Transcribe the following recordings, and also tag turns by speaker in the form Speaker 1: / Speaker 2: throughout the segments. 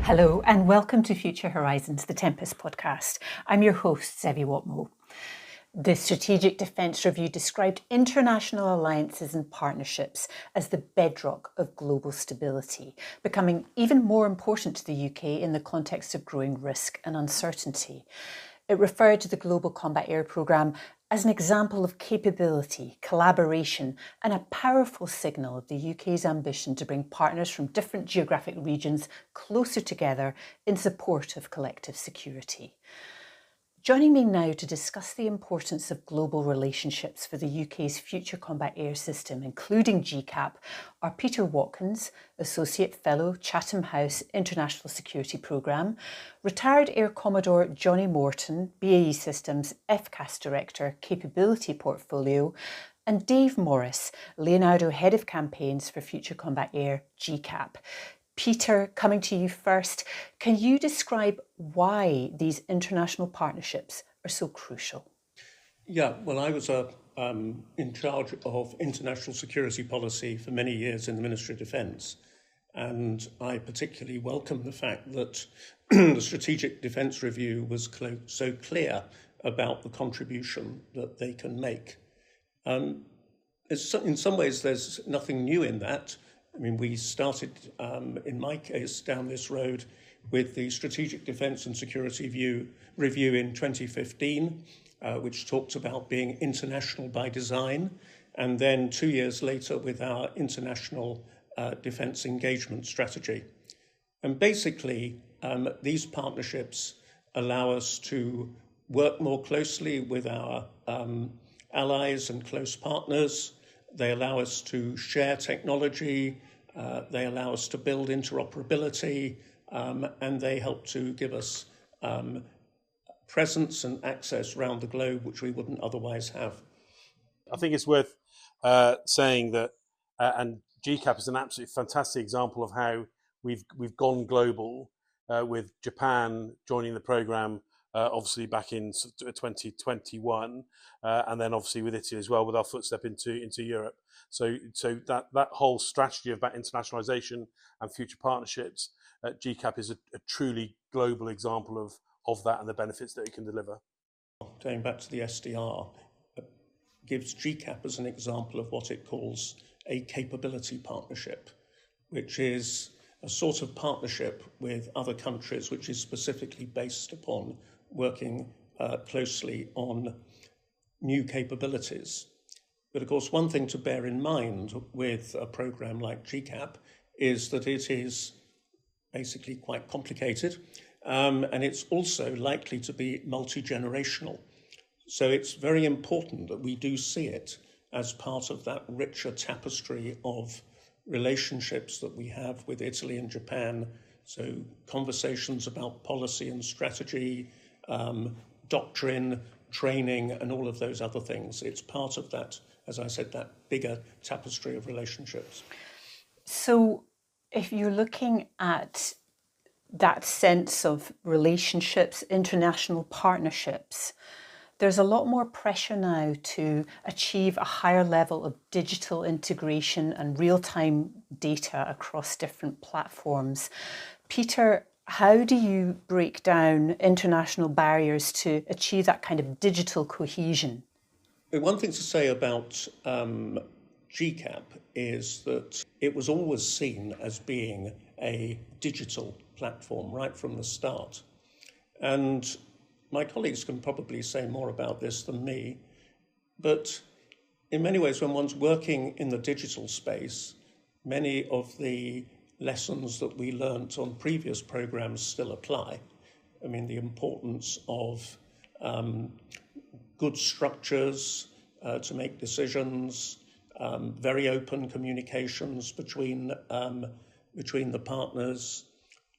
Speaker 1: Hello and welcome to Future Horizons, the Tempest Podcast. I'm your host, Zevi Watmough. The Strategic Defence Review described international alliances and partnerships as the bedrock of global stability, becoming even more important to the UK in the context of growing risk and uncertainty. It referred to the Global Combat Air Programme as an example of capability, collaboration, and a powerful signal of the UK's ambition to bring partners from different geographic regions closer together in support of collective security. Joining me now to discuss the importance of global relationships for the UK's future combat air system, including GCAP, are Peter Watkins, Associate Fellow, Chatham House International Security Programme, retired Air Commodore Jonny Morton, BAE Systems FCAS Director, Capability Portfolio, and Dave Morris, Leonardo Head of Campaigns for Future Combat Air, GCAP. Peter, coming to you first, can you describe why these international partnerships are so crucial?
Speaker 2: Yeah, well, I was in charge of international security policy for many years in the Ministry of Defence, and I particularly welcome the fact that the Strategic Defence Review was so clear about the contribution that they can make. In some ways, there's nothing new in that. I mean, we started, in my case, down this road with the Strategic Defence and Security Review in 2015, which talked about being international by design, and then 2 years later with our International Defence Engagement Strategy. And basically, these partnerships allow us to work more closely with our allies and close partners. They allow us to share technology, they allow us to build interoperability, and they help to give us presence and access around the globe, which we wouldn't otherwise have.
Speaker 3: I think it's worth saying that, and GCAP is an absolutely fantastic example of how we've gone global with Japan joining the programme, obviously back in 2021, and then obviously with Italy as well, with our footstep into Europe. So that whole strategy about internationalisation and future partnerships, GCAP is a truly global example of that and the benefits that it can deliver.
Speaker 2: Going back to the SDR, gives GCAP as an example of what it calls a capability partnership, which is a sort of partnership with other countries which is specifically based upon working closely on new capabilities. But of course, one thing to bear in mind with a program like GCAP is that it is basically quite complicated, and it's also likely to be multi-generational. So it's very important that we do see it as part of that richer tapestry of relationships that we have with Italy and Japan. So conversations about policy and strategy, doctrine, training, and all of those other things. It's part of that, as I said, that bigger tapestry of relationships.
Speaker 1: So if you're looking at that sense of relationships, international partnerships, there's a lot more pressure now to achieve a higher level of digital integration and real-time data across different platforms. Peter, how do you break down international barriers to achieve that kind of digital cohesion?
Speaker 2: One thing to say about GCAP is that it was always seen as being a digital platform right from the start. And my colleagues can probably say more about this than me, but in many ways, when one's working in the digital space, many of the lessons that we learnt on previous programs still apply. I mean, the importance of good structures to make decisions, very open communications between the partners,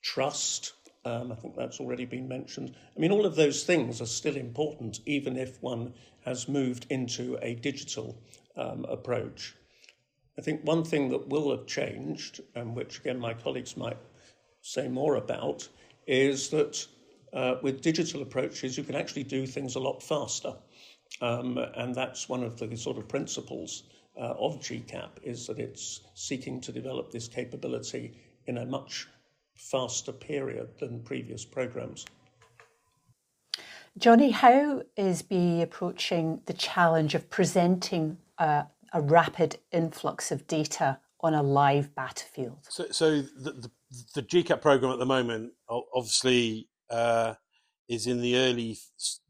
Speaker 2: trust. I think that's already been mentioned. I mean, all of those things are still important, even if one has moved into a digital approach. I think one thing that will have changed, and which again my colleagues might say more about, is that with digital approaches you can actually do things a lot faster. And that's one of the sort of principles of GCAP, is that it's seeking to develop this capability in a much faster period than previous programs.
Speaker 1: Jonny, how is BAE approaching the challenge of presenting a rapid influx of data on a live battlefield?
Speaker 3: So the GCAP program at the moment, obviously, is in the early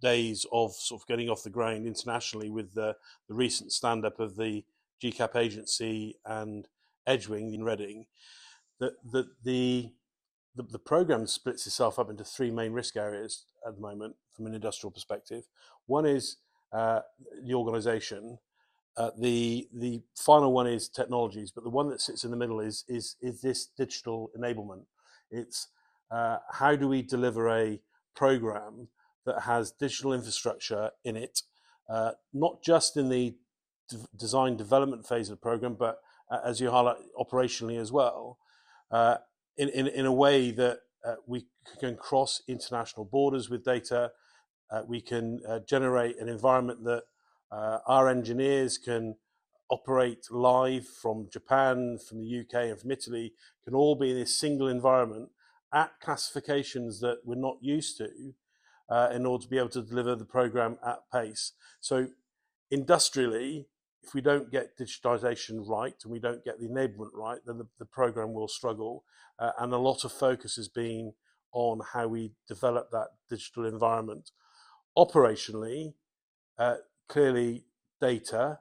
Speaker 3: days of sort of getting off the ground internationally with the recent stand-up of the GCAP agency and Edgewing in Reading. The program splits itself up into three main risk areas at the moment from an industrial perspective. One is the organisation. The final one is technologies, but the one that sits in the middle is this digital enablement. It's how do we deliver a program that has digital infrastructure in it, not just in the design development phase of the program, but as you highlight, operationally as well, in a way that we can cross international borders with data. We can generate an environment that our engineers can operate live from Japan, from the UK, and from Italy, can all be in this single environment at classifications that we're not used to in order to be able to deliver the program at pace. So industrially, if we don't get digitization right and we don't get the enablement right, then the program will struggle. And a lot of focus has been on how we develop that digital environment. Operationally, clearly data,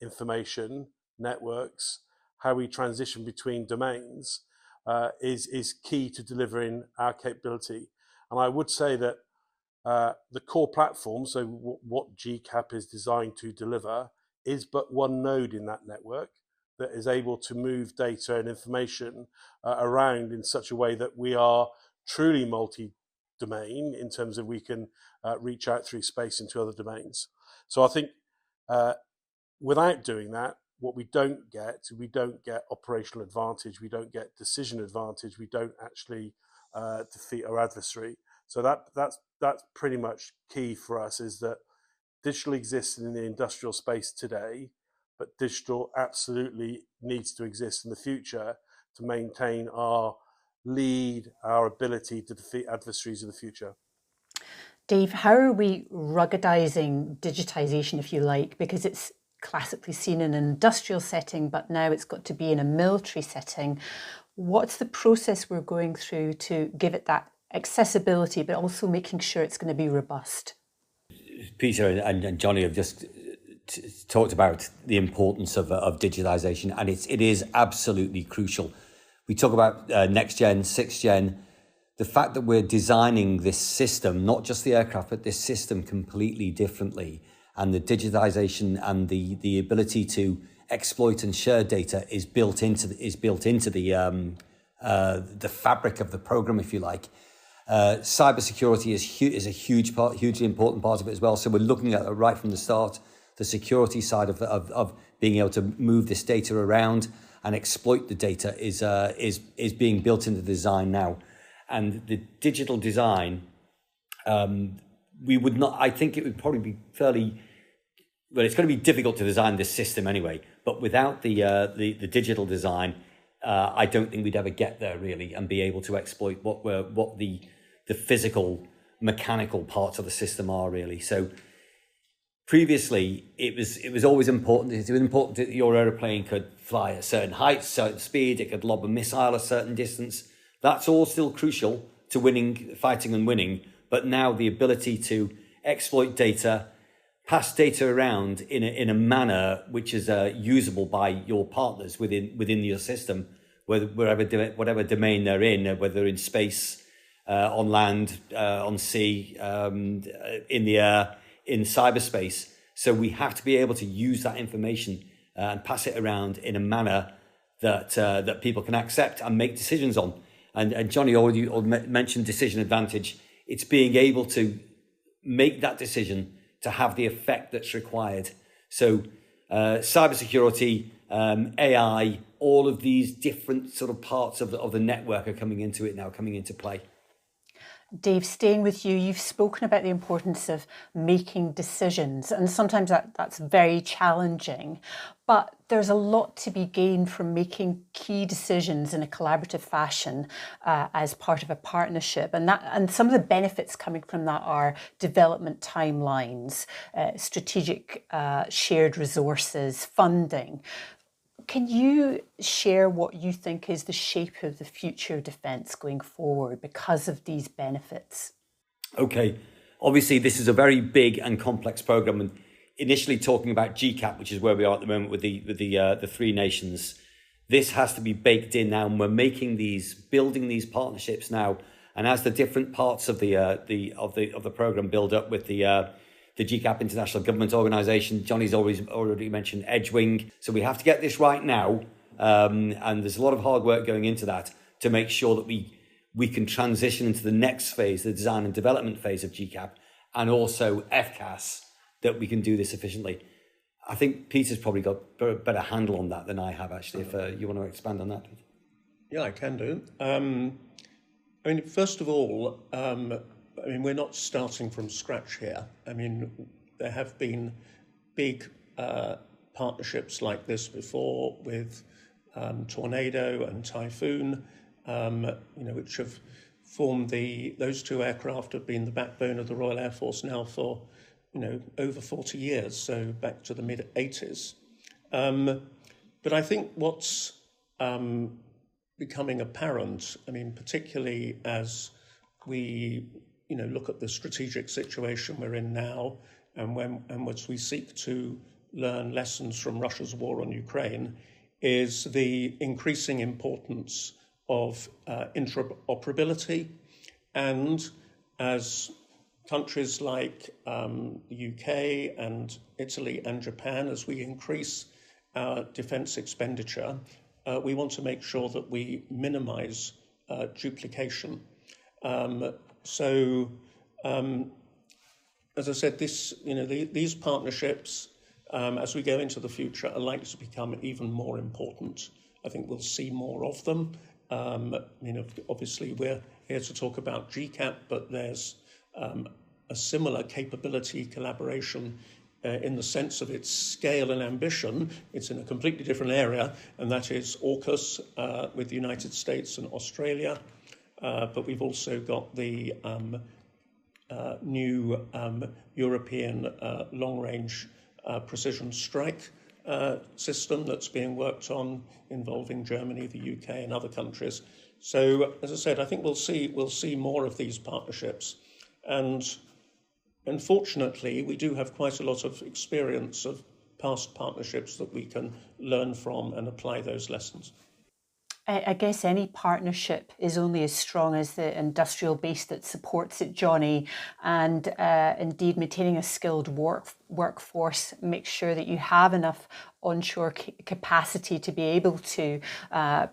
Speaker 3: information, networks, how we transition between domains is key to delivering our capability. And I would say that the core platform, so what GCAP is designed to deliver, is but one node in that network that is able to move data and information around in such a way that we are truly multi-domain in terms of we can reach out through space into other domains. So I think without doing that, what we don't get operational advantage, we don't get decision advantage, we don't actually defeat our adversary. So that's pretty much key for us, is that digital exists in the industrial space today, but digital absolutely needs to exist in the future to maintain our lead, our ability to defeat adversaries in the future.
Speaker 1: Dave, how are we ruggedizing digitization, if you like, because it's classically seen in an industrial setting, but now it's got to be in a military setting? What's the process we're going through to give it that accessibility, but also making sure it's going to be robust?
Speaker 4: Peter and Jonny have just talked about the importance of digitalization, and it is absolutely crucial. We talk about next gen, sixth gen. The fact that we're designing this system, not just the aircraft, but this system completely differently, and the digitization and the ability to exploit and share data is built into the fabric of the program, if you like. Cybersecurity is a hugely important part of it as well. So we're looking at it right from the start. The security side of being able to move this data around and exploit the data is being built into the design now. And the digital design, we would not. I think it would probably be fairly. Well, it's going to be difficult to design this system anyway. But without the digital design, I don't think we'd ever get there really and be able to exploit what the physical, mechanical parts of the system are really. So previously, it was always important. It was important that your aeroplane could fly at certain heights, certain speed. It could lob a missile a certain distance. That's all still crucial to fighting and winning. But now the ability to exploit data, pass data around in a manner which is usable by your partners within your system, whatever domain they're in, whether in space, on land, on sea, in the air, in cyberspace. So we have to be able to use that information and pass it around in a manner that people can accept and make decisions on. And Jonny already mentioned decision advantage. It's being able to make that decision to have the effect that's required. So cybersecurity, AI, all of these different sort of parts of the network are coming into play.
Speaker 1: Dave, staying with you, you've spoken about the importance of making decisions, and sometimes that's very challenging. But there's a lot to be gained from making key decisions in a collaborative fashion as part of a partnership, and some of the benefits coming from that are development timelines, strategic shared resources, funding. Can you share what you think is the shape of the future of defence going forward because of these benefits?
Speaker 4: Okay, obviously this is a very big and complex program, and initially talking about GCAP, which is where we are at the moment with the three nations. This has to be baked in now, and we're building these partnerships now. And as the different parts of the program build up with the GCAP International Government Organisation, Jonny's already mentioned Edgewing. So we have to get this right now, and there's a lot of hard work going into that to make sure that we can transition into the next phase, the design and development phase of GCAP, and also FCAS, that we can do this efficiently. I think Peter's probably got a better handle on that than I have, actually, if you want to expand on that.
Speaker 2: Yeah, I can do. First of all, we're not starting from scratch here. There have been big partnerships like this before with Tornado and Typhoon, which have formed those two aircraft have been the backbone of the Royal Air Force now for, over 40 years, so back to the mid-80s. But I think what's becoming apparent, particularly as we look at the strategic situation we're in now, and as we seek to learn lessons from Russia's war on Ukraine, is the increasing importance of interoperability. And as countries like the UK and Italy and Japan, as we increase our defence expenditure, we want to make sure that we minimise duplication. As I said, these partnerships, as we go into the future, are likely to become even more important. I think we'll see more of them. Obviously, we're here to talk about GCAP, but there's a similar capability collaboration in the sense of its scale and ambition. It's in a completely different area, and that is AUKUS with the United States and Australia. But we've also got the new European long-range precision strike system that's being worked on, involving Germany, the UK, and other countries. So, as I said, I think we'll see more of these partnerships, and unfortunately, we do have quite a lot of experience of past partnerships that we can learn from and apply those lessons.
Speaker 1: I guess any partnership is only as strong as the industrial base that supports it, Jonny, and indeed maintaining a skilled workforce makes sure that you have enough onshore capacity to be able to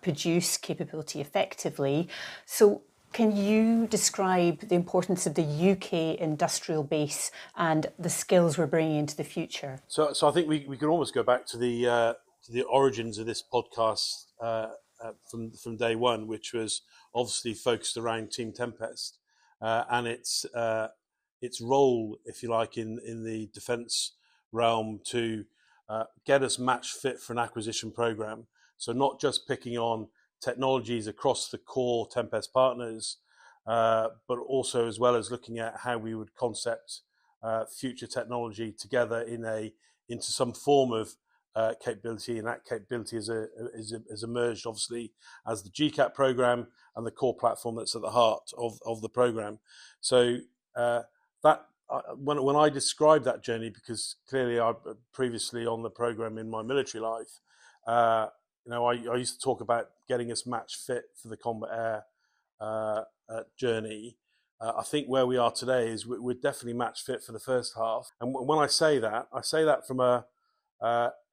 Speaker 1: produce capability effectively. So can you describe the importance of the UK industrial base and the skills we're bringing into the future?
Speaker 3: So I think we can almost go back to the origins of this podcast from day one, which was obviously focused around Team Tempest and its role, if you like, in the defence realm to get us match fit for an acquisition program. So not just picking on technologies across the core Tempest partners, but also as well as looking at how we would concept future technology together into some form of capability, and that capability has emerged obviously as the GCAP program and the core platform that's at the heart of the program. So when I describe that journey, because clearly I previously on the program in my military life, I used to talk about getting us match fit for the combat air journey. I think where we are today is we're definitely match fit for the first half. And when I say that from a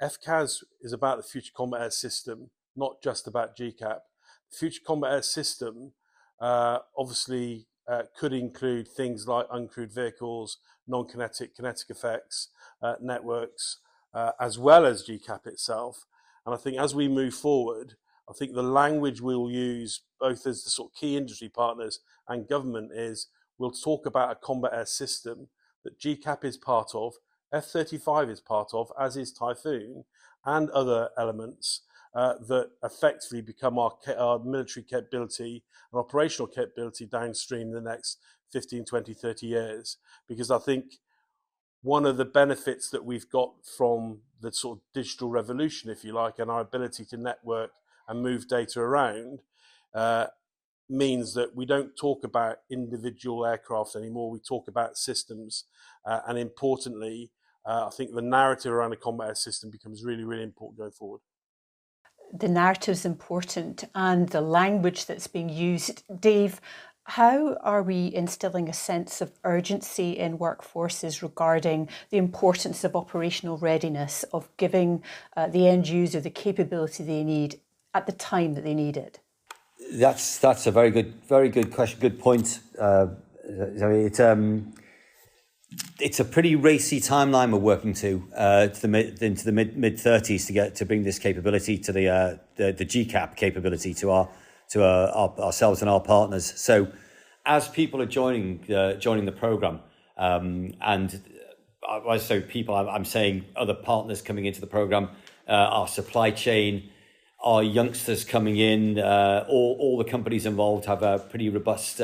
Speaker 3: FCAS is about the Future Combat Air System, not just about GCAP. The Future Combat Air System obviously could include things like uncrewed vehicles, non-kinetic, kinetic effects, networks, as well as GCAP itself. And I think as we move forward, I think the language we'll use, both as the sort of key industry partners and government, is we'll talk about a combat air system that GCAP is part of, F-35 is part of, as is Typhoon, and other elements that effectively become our military capability and operational capability downstream in the next 15, 20, 30 years. Because I think one of the benefits that we've got from the sort of digital revolution, if you like, and our ability to network and move data around means that we don't talk about individual aircraft anymore. We talk about systems. And importantly, I think the narrative around a combat air system becomes really, really important going forward.
Speaker 1: The narrative is important and the language that's being used. Dave, how are we instilling a sense of urgency in workforces regarding the importance of operational readiness, of giving the end user the capability they need at the time that they need it?
Speaker 4: That's a very good question, good point. It's a pretty racy timeline we're working into the mid 30s to bring this capability to the GCAP capability to ourselves and our partners. So, as people are joining the program, and when I say people, I'm saying other partners coming into the program, our supply chain, our youngsters coming in, all the companies involved have a pretty robust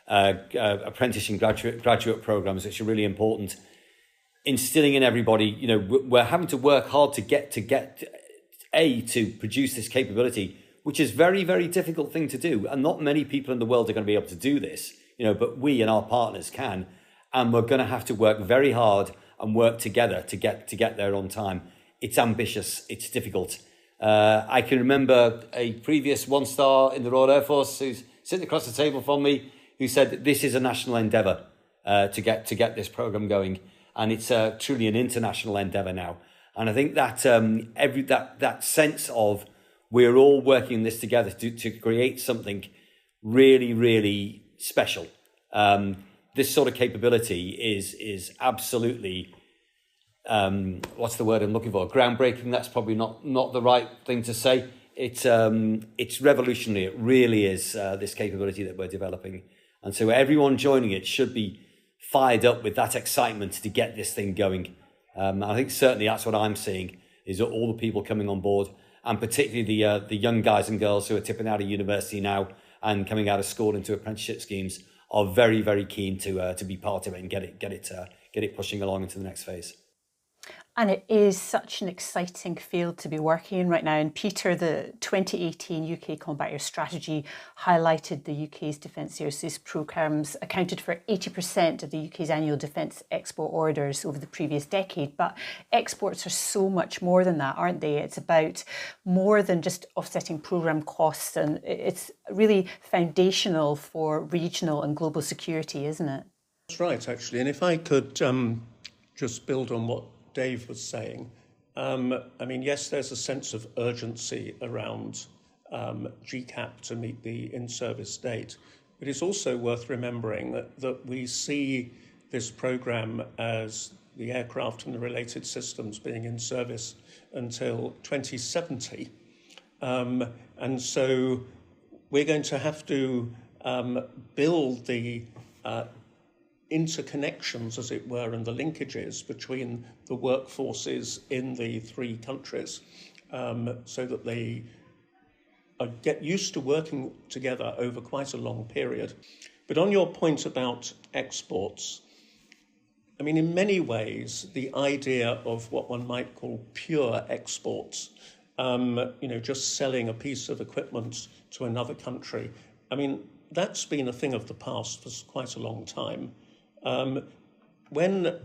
Speaker 4: apprentice and graduate programs, which are really important. Instilling in everybody, we're having to work hard to produce this capability, which is very, very difficult thing to do. And not many people in the world are going to be able to do this, but we and our partners can. And we're going to have to work very hard and work together to get there on time. It's ambitious. It's difficult. I can remember a previous one-star in the Royal Air Force who's sitting across the table from me, who said that this is a national endeavour to get this programme going, and it's truly an international endeavour now. And I think that that sense of we're all working this together to create something really, really special. This sort of capability is absolutely what's the word I'm looking for? Groundbreaking. That's probably not the right thing to say. It's revolutionary. It really is this capability that we're developing. And so everyone joining it should be fired up with that excitement to get this thing going. I think certainly that's what I'm seeing, is all the people coming on board, and particularly the young guys and girls who are tipping out of university now and coming out of school into apprenticeship schemes are very, very keen to be part of it and get it pushing along into the next phase.
Speaker 1: And it is such an exciting field to be working in right now. And Peter, the 2018 UK Combat Air Strategy highlighted the UK's defence services programmes accounted for 80% of the UK's annual defence export orders over the previous decade. But exports are so much more than that, aren't they? It's about more than just offsetting programme costs, and it's really foundational for regional and global security, isn't it?
Speaker 2: That's right, actually. And if I could just build on what Dave was saying. Yes, there's a sense of urgency around GCAP to meet the in-service date, but it's also worth remembering that we see this programme as the aircraft and the related systems being in service until 2070. And so we're going to have to build the interconnections, as it were, and the linkages between the workforces in the three countries so that they get used to working together over quite a long period. But on your point about exports, in many ways, the idea of what one might call pure exports, just selling a piece of equipment to another country, that's been a thing of the past for quite a long time. When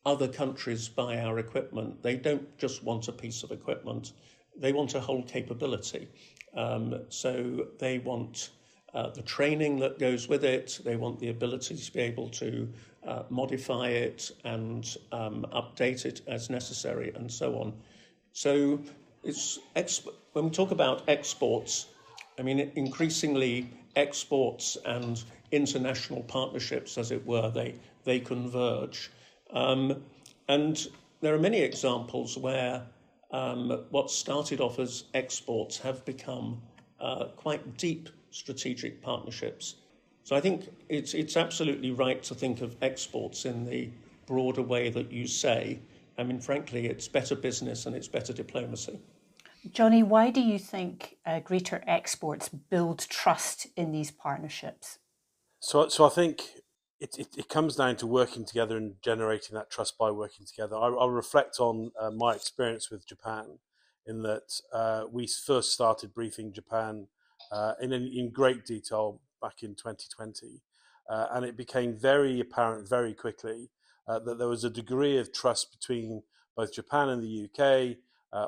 Speaker 2: other countries buy our equipment, they don't just want a piece of equipment, they want a whole capability. So they want the training that goes with it, they want the ability to be able to modify it and update it as necessary, and so on. So when we talk about exports, increasingly exports and international partnerships, as it were, they converge. And there are many examples where what started off as exports have become quite deep strategic partnerships. So I think it's absolutely right to think of exports in the broader way that you say. I mean, frankly, it's better business and it's better diplomacy.
Speaker 1: Jonny, why do you think greater exports build trust in these partnerships?
Speaker 3: So I think it comes down to working together and generating that trust by working together. I'll reflect on my experience with Japan, in that we first started briefing Japan in great detail back in 2020, and it became very apparent very quickly that there was a degree of trust between both Japan and the UK,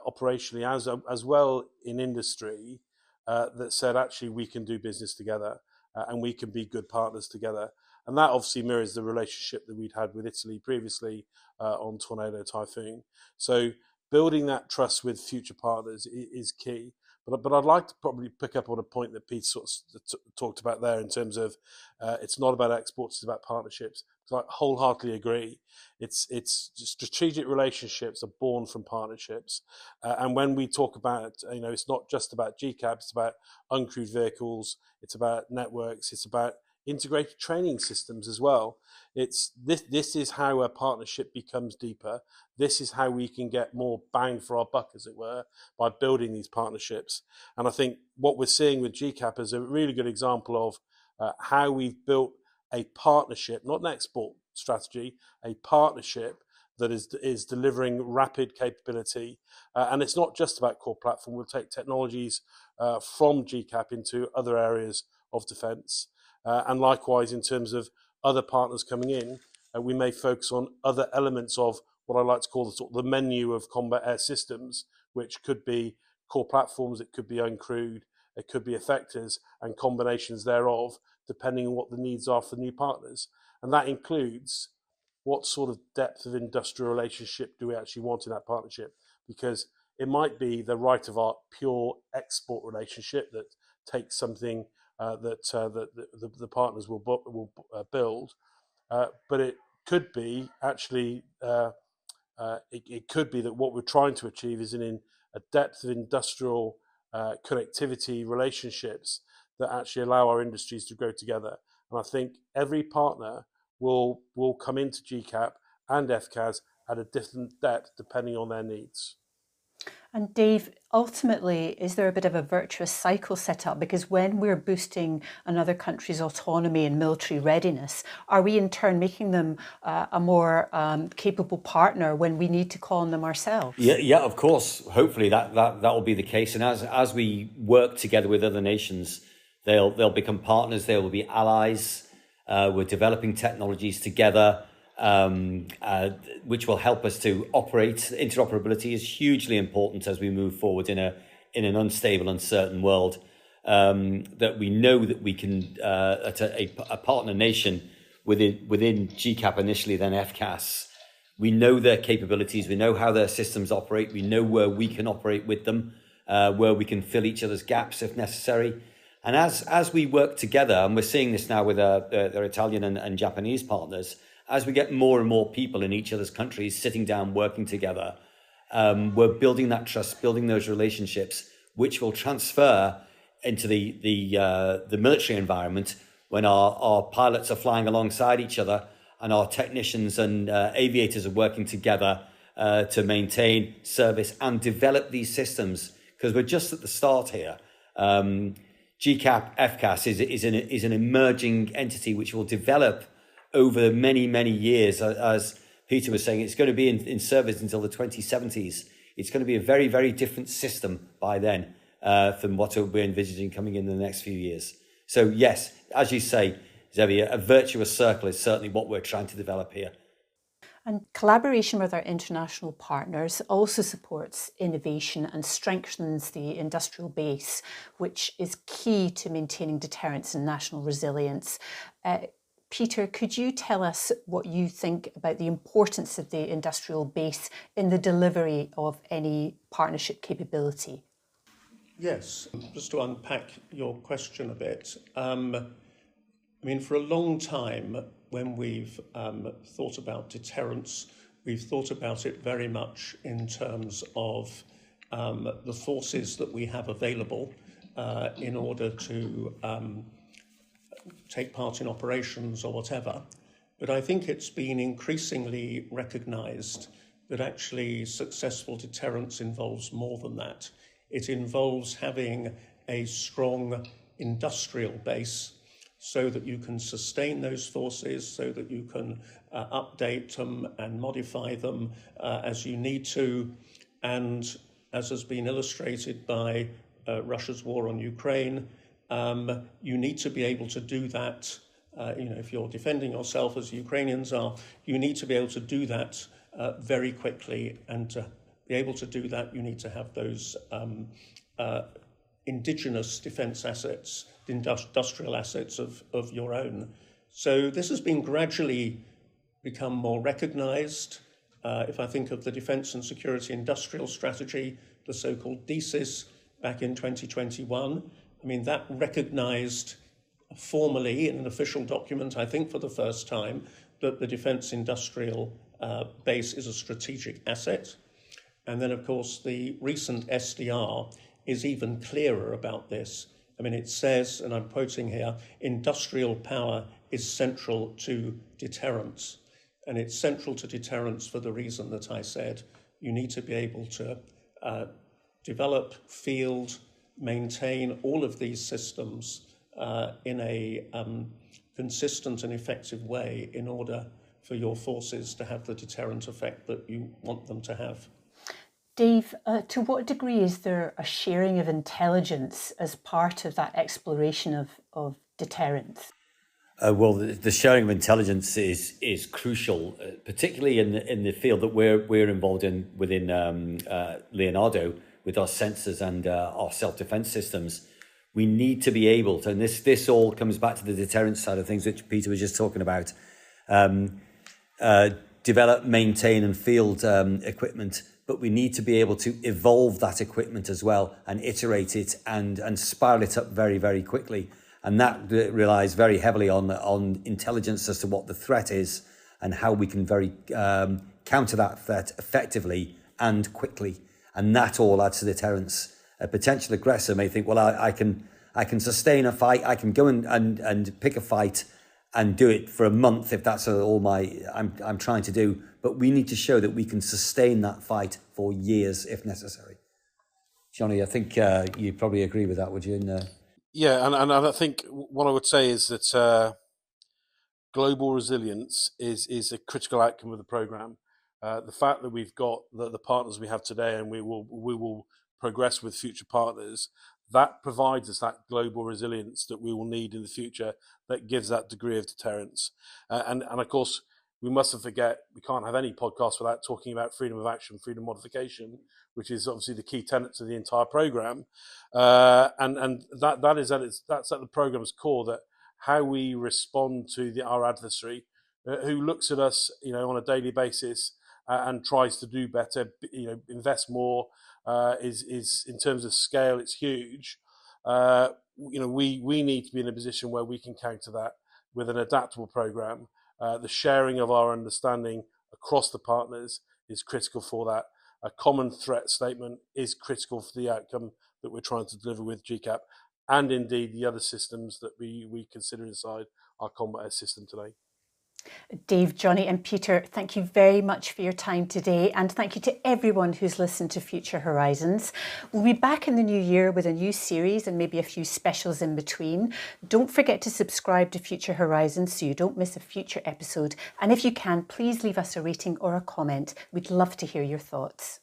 Speaker 3: operationally as well in industry, that said actually we can do business together. And we can be good partners together. And that obviously mirrors the relationship that we'd had with Italy previously on Tornado Typhoon. So building that trust with future partners is key. But I'd like to probably pick up on a point that Pete sort of talked about there in terms of it's not about exports, it's about partnerships. So I wholeheartedly agree. It's strategic relationships are born from partnerships. And when we talk about, it's not just about GCAP, it's about uncrewed vehicles, it's about networks, it's about integrated training systems as well. This is how a partnership becomes deeper. This is how we can get more bang for our buck, as it were, by building these partnerships. And I think what we're seeing with GCAP is a really good example of how we've built a partnership, not an export strategy, a partnership that is delivering rapid capability. And it's not just about core platform. We'll take technologies from GCAP into other areas of defence. And likewise, in terms of other partners coming in, we may focus on other elements of what I like to call the menu of combat air systems, which could be core platforms, it could be uncrewed, it could be effectors and combinations thereof, depending on what the needs are for new partners. And that includes what sort of depth of industrial relationship do we actually want in that partnership? Because it might be the right of our pure export relationship that takes something that the partners will build, but it could be actually it could be that what we're trying to achieve is in a depth of industrial connectivity relationships that actually allow our industries to grow together. And I think every partner will come into GCAP and FCAS at a different depth depending on their needs.
Speaker 1: And Dave, ultimately, is there a bit of a virtuous cycle set up? Because when we're boosting another country's autonomy and military readiness, are we in turn making them a more capable partner when we need to call on them ourselves?
Speaker 4: Yeah, of course. Hopefully that will be the case. And as we work together with other nations, they'll become partners. They will be allies. We're developing technologies together, which will help us to operate. Interoperability is hugely important as we move forward in an unstable, uncertain world. That we know that we can, at a partner nation within GCAP initially, then FCAS, we know their capabilities, we know how their systems operate, we know where we can operate with them, where we can fill each other's gaps if necessary. And as we work together, and we're seeing this now with their Italian and Japanese partners, as we get more and more people in each other's countries sitting down, working together, we're building that trust, building those relationships, which will transfer into the military environment when our pilots are flying alongside each other and our technicians and aviators are working together to maintain, service and develop these systems. Because we're just at the start here. GCAP, FCAS is an emerging entity which will develop over many, many years. As Peter was saying, it's going to be in service until the 2070s. It's going to be a very, very different system by then from what we're envisaging coming in the next few years. So yes, as you say, Zevi, a virtuous circle is certainly what we're trying to develop here.
Speaker 1: And collaboration with our international partners also supports innovation and strengthens the industrial base, which is key to maintaining deterrence and national resilience. Peter, could you tell us what you think about the importance of the industrial base in the delivery of any partnership capability?
Speaker 2: Yes, just to unpack your question a bit. For a long time, when we've thought about deterrence, we've thought about it very much in terms of the forces that we have available in order to take part in operations or whatever. But I think it's been increasingly recognised that actually successful deterrence involves more than that. It involves having a strong industrial base so that you can sustain those forces, so that you can update them and modify them as you need to. And as has been illustrated by Russia's war on Ukraine, you need to be able to do that. If you're defending yourself as Ukrainians are, you need to be able to do that very quickly. And to be able to do that, you need to have those indigenous defence assets, industrial assets of your own. So this has been gradually become more recognised. If I think of the Defence and Security Industrial Strategy, the so-called DCIS, back in 2021, I mean, that recognised formally in an official document, I think for the first time, that the defence industrial base is a strategic asset. And then, of course, the recent SDR is even clearer about this. I mean, it says, and I'm quoting here, industrial power is central to deterrence. And it's central to deterrence for the reason that I said. You need to be able to develop, field, maintain all of these systems in a consistent and effective way in order for your forces to have the deterrent effect that you want them to have.
Speaker 1: Dave, to what degree is there a sharing of intelligence as part of that exploration of deterrence?
Speaker 4: Well, the sharing of intelligence is crucial, particularly in the field that we're involved in within Leonardo with our sensors and our self-defense systems. We need to be able to, and this all comes back to the deterrence side of things, which Peter was just talking about. Develop, maintain, and field equipment, but we need to be able to evolve that equipment as well and iterate it and spiral it up very, very quickly. And that relies very heavily on intelligence as to what the threat is and how we can counter that threat effectively and quickly. And that all adds to deterrence. A potential aggressor may think, well, I can sustain a fight. I can go and pick a fight and do it for a month if that's all I'm trying to do. But we need to show that we can sustain that fight for years if necessary. Jonny, I think you probably agree with that, would you?
Speaker 3: Yeah, and I think what I would say is that global resilience is a critical outcome of the programme. The fact that we've got the partners we have today, and we will progress with future partners, that provides us that global resilience that we will need in the future, that gives that degree of deterrence. And of course, we mustn't forget, we can't have any podcast without talking about freedom of action, freedom of modification, which is obviously the key tenets of the entire programme. And that's at the programme's core, that how we respond to our adversary, who looks at us, on a daily basis and tries to do better, invest more, is in terms of scale, it's huge. We need to be in a position where we can counter that with an adaptable programme. The sharing of our understanding across the partners is critical for that. A common threat statement is critical for the outcome that we're trying to deliver with GCAP, and indeed the other systems that we consider inside our combat air system today.
Speaker 1: Dave, Jonny and Peter, thank you very much for your time today, and thank you to everyone who's listened to Future Horizons. We'll be back in the new year with a new series and maybe a few specials in between. Don't forget to subscribe to Future Horizons so you don't miss a future episode, and if you can, please leave us a rating or a comment. We'd love to hear your thoughts.